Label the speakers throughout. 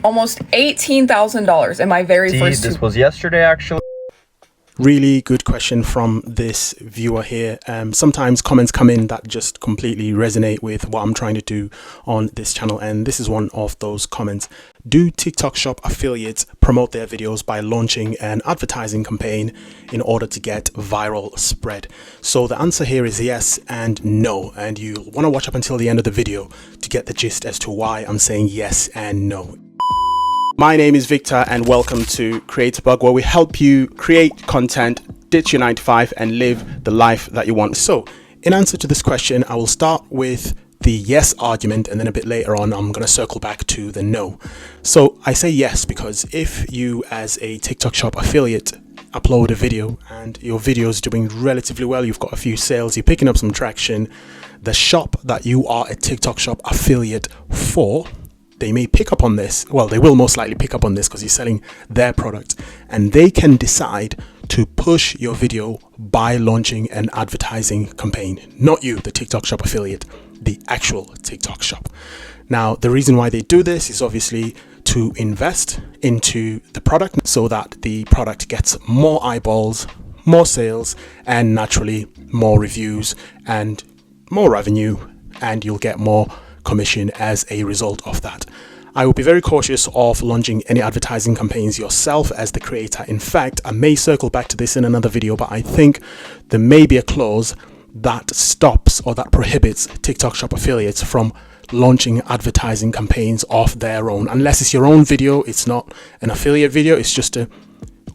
Speaker 1: almost $18,000 in my very first
Speaker 2: This was yesterday, actually.
Speaker 3: Really good question from this viewer here. Sometimes comments come in that just completely resonate with what I'm trying to do on this channel, and this is one of those comments. Do TikTok Shop affiliates promote their videos by launching an advertising campaign in order to get viral spread? So the answer here is yes and no, and you want to watch up until the end of the video to get the gist as to why I'm saying yes and no. My name is Victor and welcome to CreatorBug, where we help you create content, ditch your 9 to 5 and live the life that you want. So in answer to this question, I will start with the yes argument, and then a bit later on I'm going to circle back to the no. So I say yes because if you as a TikTok Shop affiliate upload a video and your video is doing relatively well, you've got a few sales, you're picking up some traction, the shop that you are a TikTok Shop affiliate for, they may pick up on this. Well, they will most likely pick up on this because you're selling their product, and they can decide to push your video by launching an advertising campaign. Not you, the TikTok Shop affiliate, the actual TikTok Shop. Now, the reason why they do this is obviously to invest into the product so that the product gets more eyeballs, more sales, and naturally more reviews and more revenue, and you'll get more commission as a result of that. I will be very cautious of launching any advertising campaigns yourself as the creator. In fact, I may circle back to this in another video, but I think there may be a clause that stops or that prohibits TikTok Shop affiliates from launching advertising campaigns of their own. Unless it's your own video, it's not an affiliate video, it's just a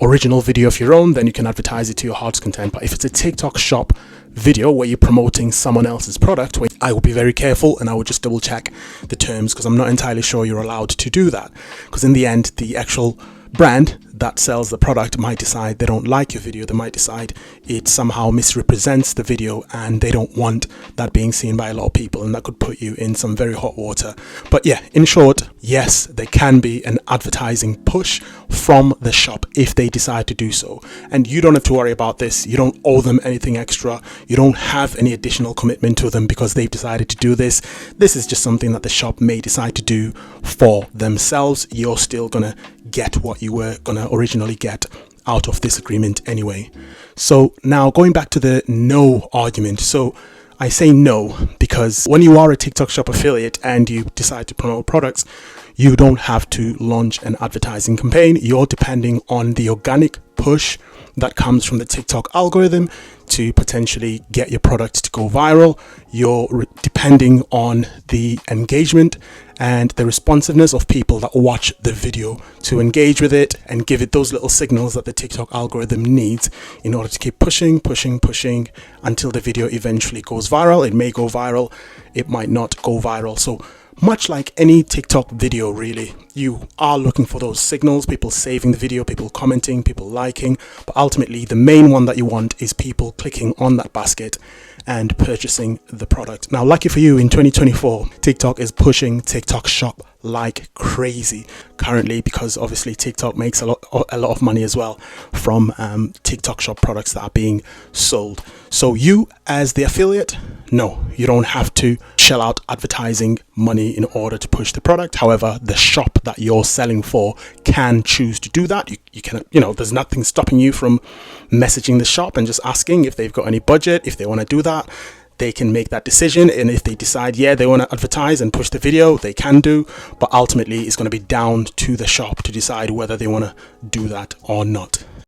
Speaker 3: original video of your own, then you can advertise it to your heart's content. But if it's a TikTok Shop video where you're promoting someone else's product, I will be very careful and I will just double check the terms, because I'm not entirely sure you're allowed to do that, because in the end the actual brand that sells the product might decide they don't like your video. They might decide it somehow misrepresents the video and they don't want that being seen by a lot of people, and that could put you in some very hot water. But yeah, in short, yes, there can be an advertising push from the shop if they decide to do so, and you don't have to worry about this. You don't owe them anything extra. You don't have any additional commitment to them because they've decided to do this. This is just something that the shop may decide to do for themselves. You're still gonna get what you were gonna originally get out of this agreement anyway. So now going back to the no argument. So I say no because when you are a TikTok Shop affiliate and you decide to promote products, you don't have to launch an advertising campaign. You're depending on the organic push that comes from the TikTok algorithm to potentially get your product to go viral. You're depending on the engagement and the responsiveness of people that watch the video to engage with it and give it those little signals that the TikTok algorithm needs in order to keep pushing until the video eventually goes viral. It may go viral, it might not go viral. So much like any TikTok video, really, you are looking for those signals, people saving the video, people commenting, people liking, but ultimately the main one that you want is people clicking on that basket and purchasing the product. Now, lucky for you, in 2024, TikTok is pushing TikTok Shop like crazy currently, because obviously TikTok makes a lot of money as well from TikTok Shop products that are being sold. So you as the affiliate, no, you don't have to shell out advertising money in order to push the product. However, the shop that you're selling for can choose to do that. You can, there's nothing stopping you from messaging the shop and just asking if they've got any budget. If they want to do that, they can make that decision, and if they decide, yeah, they want to advertise and push the video, they can do, but ultimately it's going to be down to the shop to decide whether they want to do that or not.